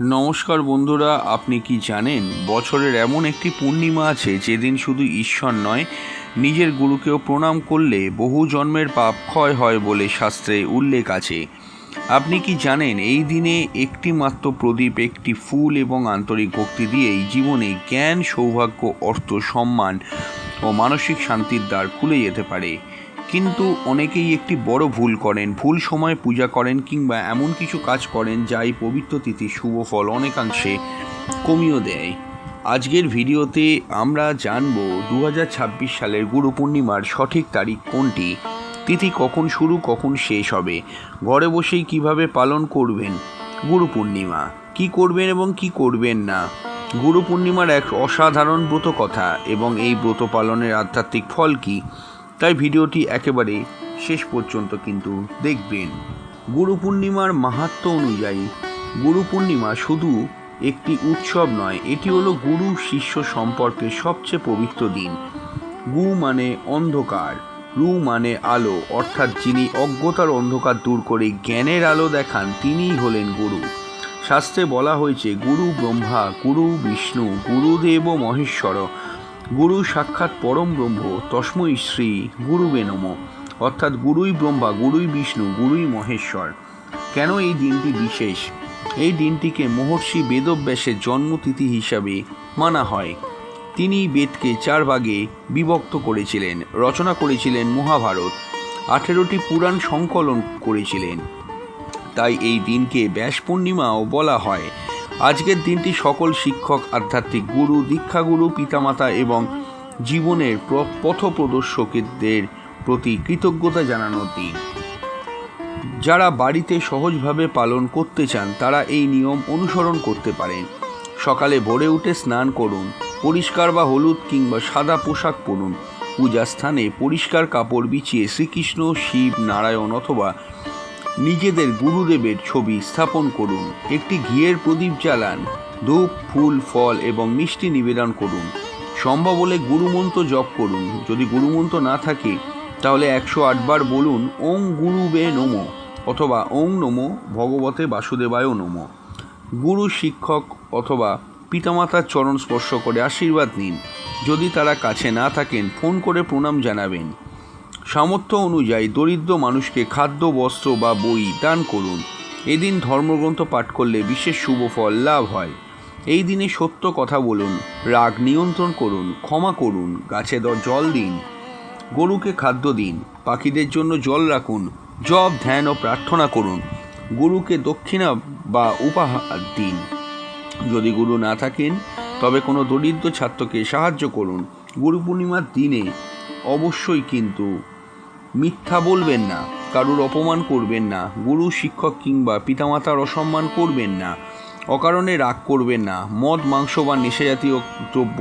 নমস্কার বন্ধুরা, আপনি কি জানেন বছরের এমন একটি পূর্ণিমা আছে যেদিন শুধু ঈশ্বর নয়, নিজের গুরুকেও প্রণাম করলে বহু জন্মের পাপ ক্ষয় হয় বলে শাস্ত্রে উল্লেখ আছে। আপনি কি জানেন এই দিনে একটি মাত্র প্রদীপ, একটি ফুল এবং আন্তরিক ভক্তি দিয়েই জীবনে জ্ঞান, সৌভাগ্য, অর্থ, সম্মান ও মানসিক শান্তির দ্বার খুলে যেতে পারে। কিন্তু অনেকেই একটি বড় ভুল করেন, ভুল সময়ে পূজা করেন কিংবা এমন কিছু কাজ করেন যা এই পবিত্র তিথির শুভ ফল অনেকাংশে কমিয়ে দেয়। আজকের ভিডিওতে আমরা জানব 2026 সালের গুরু পূর্ণিমার সঠিক তারিখ কোনটি, তিথি কখন শুরু কখন শেষ হবে, ঘরে বসেই কিভাবে পালন করবেন গুরু পূর্ণিমা, কি করবেন এবং কি করবেন না, গুরু পূর্ণিমার এক অসাধারণ ব্রত কথা এবং এই ব্রত পালনের আধ্যাত্মিক ফল কী। তাই ভিডিওটি একেবারে শেষ পর্যন্ত কিন্তু দেখবেন। গুরু পূর্ণিমার মাহাত্ম্য অনুযায়ী গুরু পূর্ণিমা শুধু একটি উৎসব নয়, এটি হলো গুরু শিষ্য সম্পর্কের সবচেয়ে পবিত্র দিন। গু মানে অন্ধকার, রু মানে আলো, অর্থাৎ যিনি অজ্ঞতার অন্ধকার দূর করে জ্ঞানের আলো দেখান তিনিই হলেন গুরু। শাস্ত্রে বলা হয়েছে, গুরু ব্রহ্মা, গুরু বিষ্ণু, গুরুদেব মহেশ্বর, গুরু সাক্ষাৎ পরম ব্রহ্ম, তস্মৈ শ্রী গুরুবে নমঃ। অর্থাৎ গুরুই ব্রহ্মা, গুরুই বিষ্ণু, গুরুই মহেশ্বর। কেন এই দিনটি বিশেষ? এই দিনটিকে মহর্ষি বেদব্যাসের জন্মতিথি হিসাবে মানা হয়। তিনি বেদকে 4 ভাগে বিভক্ত করেছিলেন, রচনা করেছিলেন মহাভারত, 18টি পুরাণ সংকলন করেছিলেন। তাই এই দিনকে ব্যাস পূর্ণিমাও বলা হয়। আজকের দিনটি সকল শিক্ষক, আধ্যাত্মিক গুরু, দীক্ষাগুরু, পিতামাতা এবং জীবনের পথপ্রদর্শকদের প্রতি কৃতজ্ঞতা জানানোর দিন। যারা বাড়িতে সহজভাবে পালন করতে চান তারা এই নিয়ম অনুসরণ করতে পারেন। সকালে ভোরে উঠে স্নান করুন, পরিষ্কার বা হলুদ কিংবা সাদা পোশাক পরুন, পূজা স্থানে পরিষ্কার কাপড় বিছিয়ে শ্রীকৃষ্ণ, শিব, নারায়ণ অথবা নিজেদের গুরুদেবের ছবি স্থাপন করুন। একটি ঘিয়ের প্রদীপ জ্বালান, ধূপ, ফুল, ফল এবং মিষ্টি নিবেদন করুন। সম্ভব হলে গুরুমন্ত্র জপ করুন। যদি গুরুমন্ত্র না থাকে তাহলে 108 বার বলুন ওং গুরুবে নমঃ অথবা ওং নমো ভগবতে বাসুদেবায় নমঃ। গুরু, শিক্ষক অথবা পিতামাতার চরণ স্পর্শ করে আশীর্বাদ নিন। যদি তারা কাছে না থাকেন ফোন করে প্রণাম জানাবেন। সামর্থ্য অনুযায়ী দরিদ্র মানুষকে খাদ্য, বস্ত্র বা বই দান করুন। এদিন ধর্মগ্রন্থ পাঠ করলে বিশেষ শুভ ফল লাভ হয়। এই দিনে সত্য কথা বলুন, রাগ নিয়ন্ত্রণ করুন, ক্ষমা করুন, গাছে জল দিন, গরুকে খাদ্য দিন, পাখিদের জন্য জল রাখুন, জপ, ধ্যান ও প্রার্থনা করুন, গুরুকে দক্ষিণা বা উপহার দিন। যদি গুরু না থাকেন তবে কোনো দরিদ্র ছাত্রকে সাহায্য করুন। গুরু পূর্ণিমার দিনে অবশ্যই কিন্তু মিথ্যা বলবেন না, কারুর অপমান করবেন না, গুরু, শিক্ষক কিংবা পিতামাতার অসম্মান করবেন না, অকারণে রাগ করবেন না, মদ, মাংস বা নেশাজাতীয় দ্রব্য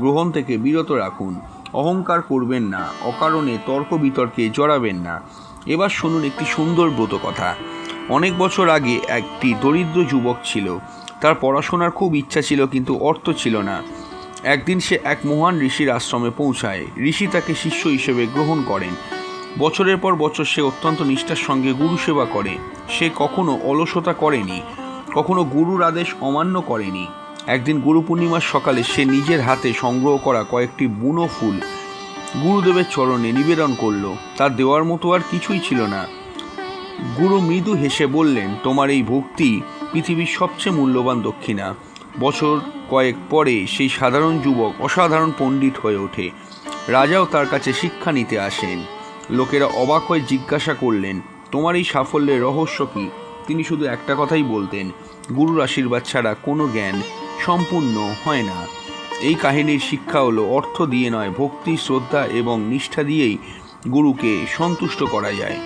গ্রহণ থেকে বিরত রাখুন, অহংকার করবেন না, অকারণে তর্ক বিতর্কে জড়াবেন না। এবার শুনুন একটি সুন্দর ব্রত কথা। অনেক বছর আগে একটি দরিদ্র যুবক ছিল। তার পড়াশোনার খুব ইচ্ছা ছিল কিন্তু অর্থ ছিল না। একদিন সে এক মহান ঋষির আশ্রমে পৌঁছায়। ঋষি তাকে শিষ্য হিসেবে গ্রহণ করেন। বছরের পর বছর সে অত্যন্ত নিষ্ঠার সঙ্গে গুরু সেবা করে। সে কখনো অলসতা করেনি, কখনো গুরুর আদেশ অমান্য করেনি। একদিন গুরু পূর্ণিমার সকালে সে নিজের হাতে সংগ্রহ করা কয়েকটি বুনো ফুল গুরুদেবের চরণে নিবেদন করল। তার দেওয়ার মতো আর কিছুই ছিল না। গুরু মৃদু হেসে বললেন, তোমার এই ভক্তি পৃথিবীর সবচেয়ে মূল্যবান দক্ষিণা। বছর কয়েক পরে সেই সাধারণ যুবক অসাধারণ পণ্ডিত হয়ে ওঠে। রাজাও তার কাছে শিক্ষা নিতে আসেন। লোকেরা অবাক হয়ে জিজ্ঞাসা করলেন, তোমার এই সাফল্যের রহস্য কী? তিনি শুধু একটা কথাই বলতেন, গুরুর আশীর্বাদ ছাড়া কোনো জ্ঞান সম্পূর্ণ হয় না। এই কাহিনীর শিক্ষা হলো, অর্থ দিয়ে নয়, ভক্তি, শ্রদ্ধা এবং নিষ্ঠা দিয়েই গুরুকে সন্তুষ্ট করা যায়।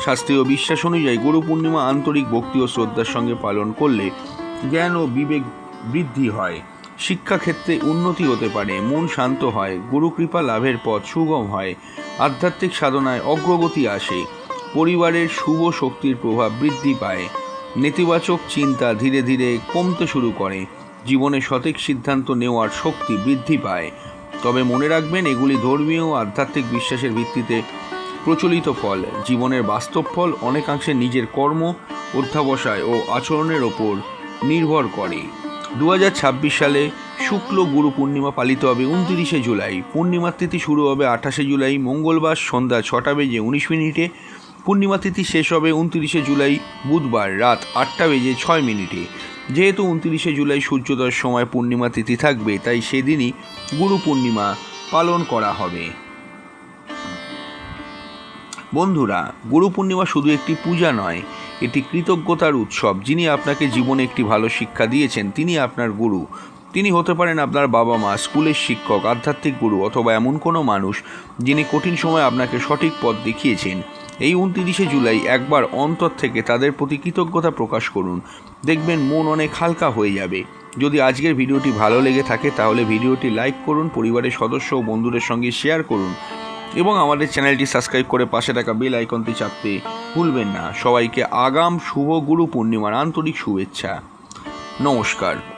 শাস্ত্রীয় বিশ্বাস অনুযায়ী গুরু পূর্ণিমা আন্তরিক ভক্তি ও শ্রদ্ধার সঙ্গে পালন করলে জ্ঞান ও বিবেক বৃদ্ধি হয়, শিক্ষাক্ষেত্রে উন্নতি হতে পারে, মন শান্ত হয়, গুরু কৃপা লাভের পথ সুগম হয়, আধ্যাত্মিক সাধনায় অগ্রগতি আসে, পরিবারের শুভ শক্তির প্রভাব বৃদ্ধি পায়, নেতিবাচক চিন্তা ধীরে ধীরে কমতে শুরু করে, জীবনে সঠিক সিদ্ধান্ত নেওয়ার শক্তি বৃদ্ধি পায়। তবে মনে রাখবেন, এগুলি ধর্মীয় ও আধ্যাত্মিক বিশ্বাসের ভিত্তিতে প্রচলিত ফল। জীবনের বাস্তব ফল অনেকাংশে নিজের কর্ম, অধ্যাবসায় ও আচরণের ওপর নির্ভর করে। 2026 সালে শুক্ল গুরু পূর্ণিমা পালিত হবে 29শে জুলাই। পূর্ণিমার তিথি শুরু হবে 28শে জুলাই মঙ্গলবার সন্ধ্যা 6:19। পূর্ণিমা তিথি শেষ হবে 29শে জুলাই বুধবার রাত 8:06। যেহেতু 29শে জুলাই সূর্যোদয়ের সময় পূর্ণিমা তিথি থাকবে, তাই সেদিনই গুরু পূর্ণিমা পালন করা হবে। বন্ধুরা, গুরু পূর্ণিমা শুধু একটি পূজা নয়, এটি কৃতজ্ঞতার উৎসব। যিনি আপনাকে জীবনে একটি ভালো শিক্ষা দিয়েছেন, তিনি আপনার গুরু। তিনি হতে পারেন আপনার বাবা মা, স্কুলের শিক্ষক, আধ্যাত্মিক গুরু, অথবা এমন কোনো মানুষ যিনি কঠিন সময় আপনাকে সঠিক পথ দেখিয়েছেন। এই 29শে জুলাই একবার অন্তর থেকে তাদের প্রতি কৃতজ্ঞতা প্রকাশ করুন, দেখবেন মন অনেক হালকা হয়ে যাবে। যদি আজকের ভিডিওটি ভালো লেগে থাকে তাহলে ভিডিওটি লাইক করুন, পরিবারের সদস্য ও বন্ধুদের সঙ্গে শেয়ার করুন এবং আমাদের চ্যানেলটি সাবস্ক্রাইব করে পাশে থাকা বেল আইকনটি চাপতে ভুলবেন না। সবাইকে আগাম শুভ গুরু পূর্ণিমার আন্তরিক শুভেচ্ছা। নমস্কার।